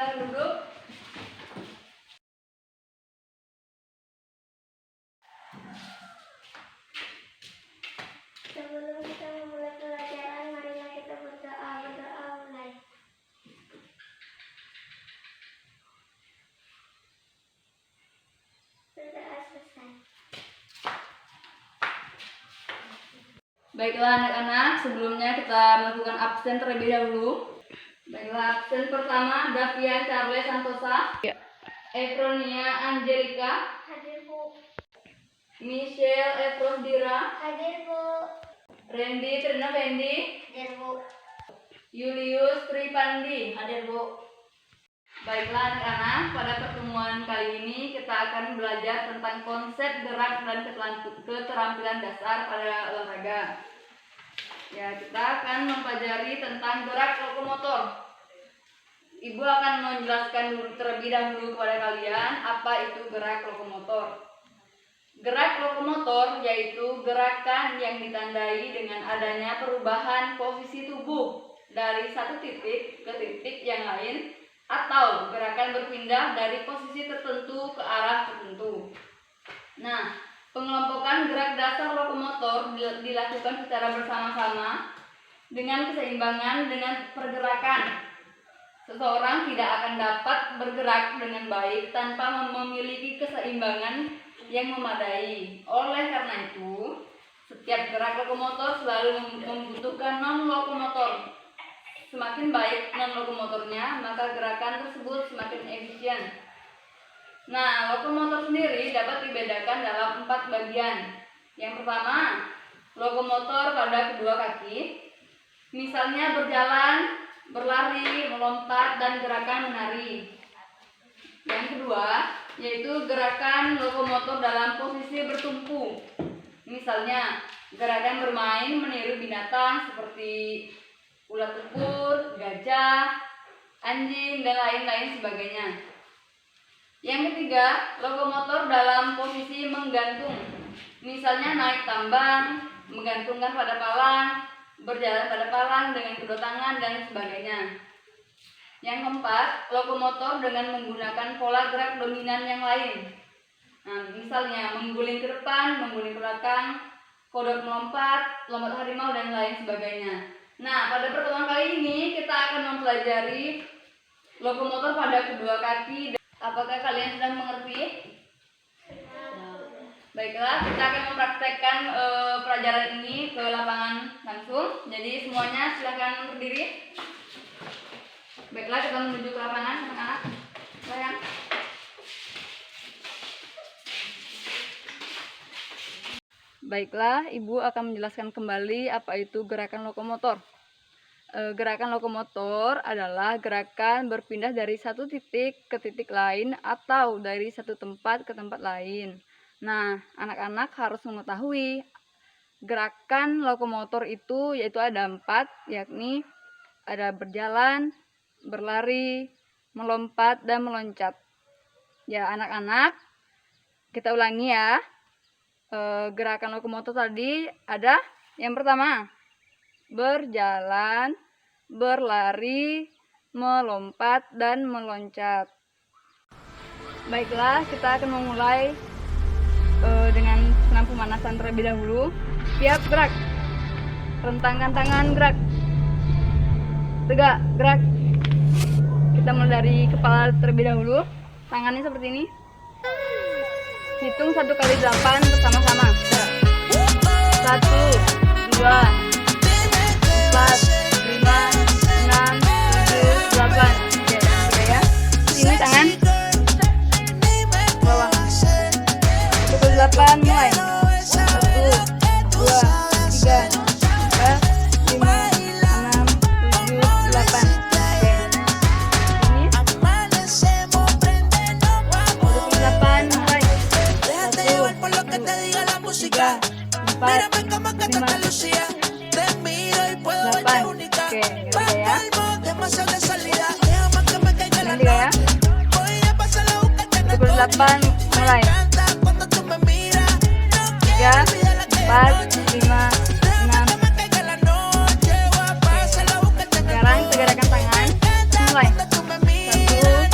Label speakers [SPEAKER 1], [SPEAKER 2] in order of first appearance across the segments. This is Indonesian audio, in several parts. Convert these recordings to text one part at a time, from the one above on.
[SPEAKER 1] Silakan duduk.
[SPEAKER 2] Sebelum kita memulai pelajaran, marilah kita berdoa mulai. Berdoa selesai.
[SPEAKER 1] Baiklah anak-anak, sebelumnya kita melakukan absen terlebih dahulu. Baiklah, absen pertama Davian Charles Santosa, Efronia Angelica,
[SPEAKER 2] Hadir Bu.
[SPEAKER 1] Michelle Efrosdira,
[SPEAKER 2] Hadir Bu.
[SPEAKER 1] Randy Trina Fendi,
[SPEAKER 2] Hadir Bu.
[SPEAKER 1] Julius Tripandi, hadir Bu. Baiklah anak-anak, pada pertemuan kali ini kita akan belajar tentang konsep gerak dan keterampilan dasar pada olahraga. Ya, kita akan mempelajari tentang gerak lokomotor. Ibu akan menjelaskan terlebih dahulu kepada kalian apa itu gerak lokomotor. Gerak lokomotor yaitu gerakan yang ditandai dengan adanya perubahan posisi tubuh dari satu titik ke titik yang lain, atau gerakan berpindah dari posisi tertentu ke arah tertentu. Nah, pengelompokan gerak dasar lokomotor dilakukan secara bersama-sama dengan keseimbangan dengan pergerakan. Seseorang tidak akan dapat bergerak dengan baik tanpa memiliki keseimbangan yang memadai. Oleh karena itu, setiap gerak lokomotor selalu membutuhkan non-lokomotor. Semakin baik non-lokomotornya, maka gerakan tersebut semakin efisien. Nah, lokomotor sendiri dapat dibedakan dalam 4 bagian. Yang pertama, lokomotor pada kedua kaki. Misalnya berjalan, berlari, melompat, dan gerakan menari. Yang kedua, yaitu gerakan lokomotor dalam posisi bertumpu. Misalnya, gerakan bermain meniru binatang seperti ulat ukur, gajah, anjing, dan lain-lain sebagainya. Yang ketiga, lokomotor dalam posisi menggantung. Misalnya naik tambang, menggantungkan pada palang, berjalan pada palang dengan kedua tangan, dan sebagainya. Yang keempat, lokomotor dengan menggunakan pola gerak dominan yang lain. Nah, misalnya mengguling ke depan, mengguling ke belakang, kodok melompat, lompat harimau, dan lain sebagainya. Nah, pada pertemuan kali ini kita akan mempelajari lokomotor pada kedua kaki. Apakah kalian sudah mengerti? Baiklah, kita akan mempraktekkan pelajaran ini ke lapangan langsung. Jadi semuanya silakan berdiri. Baiklah, kita menuju ke lapangan, anak-anak. Silakan. Baiklah, Ibu akan menjelaskan kembali apa itu gerakan lokomotor. Gerakan lokomotor adalah gerakan berpindah dari satu titik ke titik lain atau dari satu tempat ke tempat lain. Nah, anak-anak harus mengetahui gerakan lokomotor itu yaitu ada 4, yakni ada berjalan, berlari, melompat, dan meloncat. Ya, anak-anak, kita ulangi ya. Gerakan lokomotor tadi ada yang pertama, berjalan, berlari, melompat, dan meloncat. Baiklah, kita akan memulai dengan senam pemanasan terlebih dahulu. Siap, gerak. Rentangkan tangan, gerak. Tegak, gerak. Kita mulai dari kepala terlebih dahulu. Tangannya seperti ini. Hitung 1 kali 8 bersama-sama. 1, 2, 4, 5, 6, 7, 8. Oke, sudah ya. Sini tangan. Bawah. Pukul 8 mulai. 1, 2, 3, 4, 5, 6, 7, 8. Oke. Ini. Pukul 8 mulai. 1, 2, 3, 4, 5, 8. Oke, udah ya. Nanti ya. Pukul 8 mulai. 3, 4, 5, 6. Sekarang kita gerakan tangan. Mulai. 1,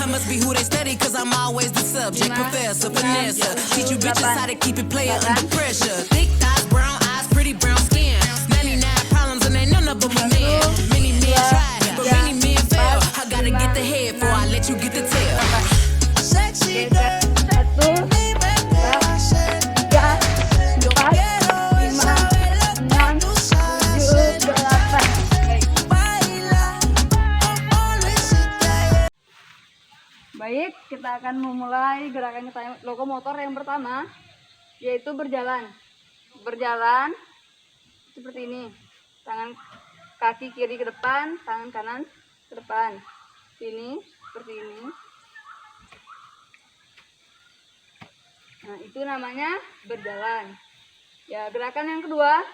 [SPEAKER 3] I must be who they study, cause I'm always the subject. Professor, Vanessa, teach you bitches how to keep it player under pressure. Thick thighs, brown eyes, pretty brown skin. 99 problems and ain't none of them a man. Many men try, but many men fail. I gotta get the head before I let you get the tail. Sexy girl.
[SPEAKER 1] Baik, kita akan memulai gerakan lokomotor yang pertama, yaitu berjalan. Berjalan seperti ini. Tangan kaki kiri ke depan, tangan kanan ke depan. Sini, seperti ini. Nah, itu namanya berjalan. Ya, gerakan yang kedua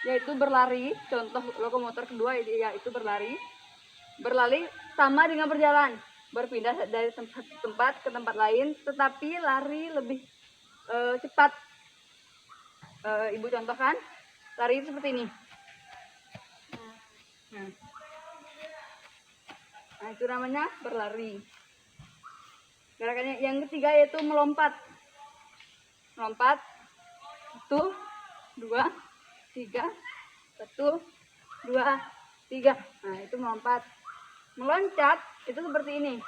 [SPEAKER 1] yaitu berlari. Contoh lokomotor kedua yaitu berlari. Berlari sama dengan berjalan. Berpindah dari tempat ke tempat lain, tetapi lari lebih cepat. Ibu contohkan, lari seperti ini. Nah, itu namanya berlari. Gerakannya yang ketiga yaitu melompat. Melompat, 1, 2, 3, 1, 2, 3. Nah, itu melompat. Meloncat itu seperti ini.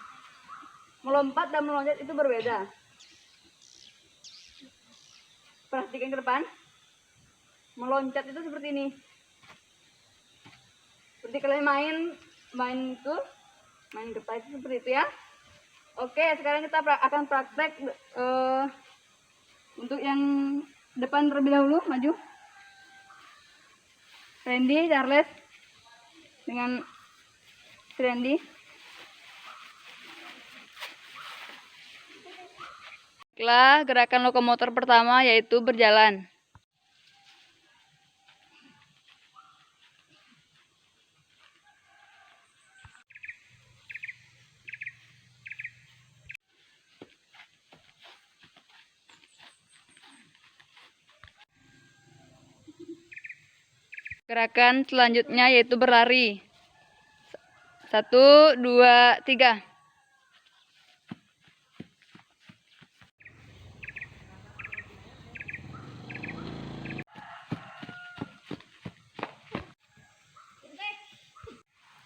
[SPEAKER 1] Melompat dan meloncat itu berbeda. Perhatikan ke depan. Meloncat itu seperti ini. Seperti kalian main getah itu seperti itu ya. Oke, sekarang kita akan praktek untuk yang depan terlebih dahulu. Maju. Randy, Charles dengan Randy. Baiklah, gerakan lokomotor pertama yaitu berjalan. Gerakan selanjutnya yaitu berlari. 1, 2, 3.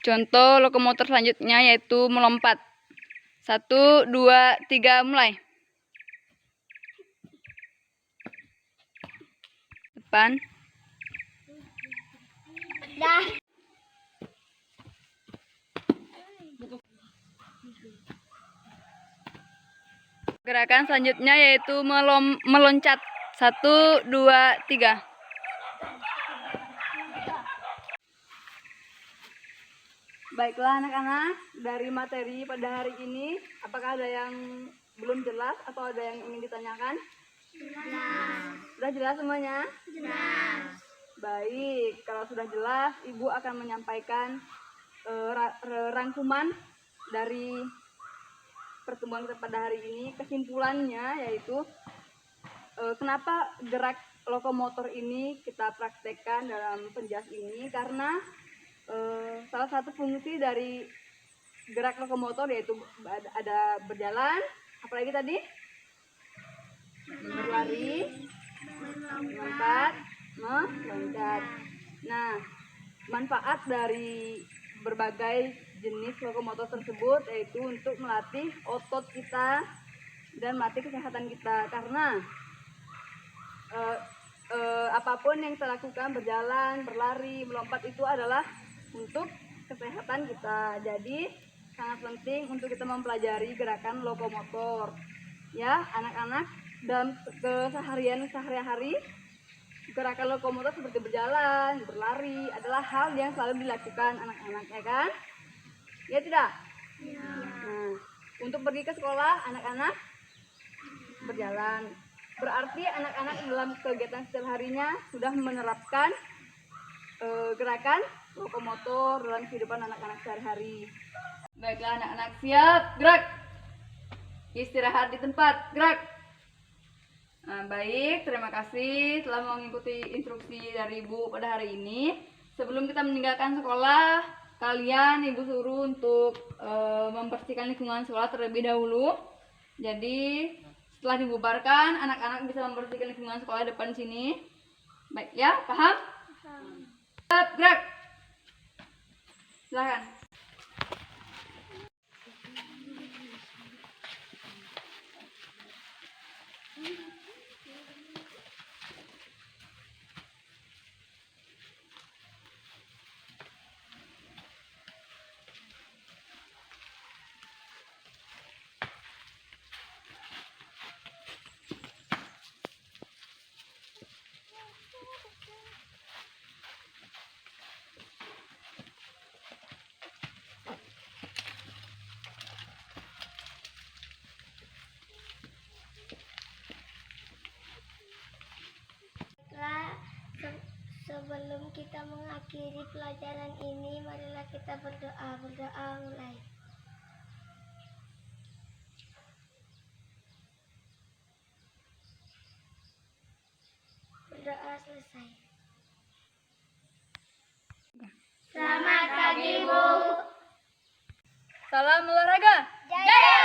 [SPEAKER 1] Contoh lokomotor selanjutnya yaitu melompat. 1, 2, 3, mulai. Depan.
[SPEAKER 2] Dah.
[SPEAKER 1] Gerakan selanjutnya yaitu meloncat. 1, 2, 3. Baiklah anak-anak, dari materi pada hari ini, apakah ada yang belum jelas atau ada yang ingin ditanyakan?
[SPEAKER 2] Jelas.
[SPEAKER 1] Sudah jelas semuanya?
[SPEAKER 2] Jelas.
[SPEAKER 1] Baik, kalau sudah jelas, Ibu akan menyampaikan rangkuman dari pertemuan kita pada hari ini. Kesimpulannya yaitu kenapa gerak lokomotor ini kita praktekkan dalam penjas ini, karena salah satu fungsi dari gerak lokomotor yaitu ada berjalan, apalagi tadi berlari, melompat, meloncat. Nah, manfaat dari berbagai jenis lokomotor tersebut yaitu untuk melatih otot kita dan melatih kesehatan kita, karena apapun yang kita lakukan, berjalan, berlari, melompat, itu adalah untuk kesehatan kita. Jadi sangat penting untuk kita mempelajari gerakan lokomotor. Ya, anak-anak dalam keseharian sehari-hari gerakan lokomotor seperti berjalan, berlari adalah hal yang selalu dilakukan anak-anak, ya kan? Ya tidak? Nah, untuk pergi ke sekolah anak-anak berjalan. Berarti anak-anak dalam kegiatan setiap harinya sudah menerapkan gerakan lokomotor dalam kehidupan anak-anak sehari-hari. Baiklah anak-anak, siap, gerak. Istirahat di tempat, gerak. Nah, baik, terima kasih telah mengikuti instruksi dari Ibu pada hari ini. Sebelum kita meninggalkan sekolah, kalian Ibu suruh untuk membersihkan lingkungan sekolah terlebih dahulu. Jadi setelah dibubarkan, anak-anak bisa membersihkan lingkungan sekolah depan sini. Baik ya, paham? Siap, gerak. Silakan.
[SPEAKER 2] Baiklah, sebelum kita mengakhiri pelajaran ini, marilah kita berdoa. Berdoa mulai. Berdoa selesai. Selamat pagi, Bu.
[SPEAKER 1] Salam olahraga.
[SPEAKER 2] Jaya!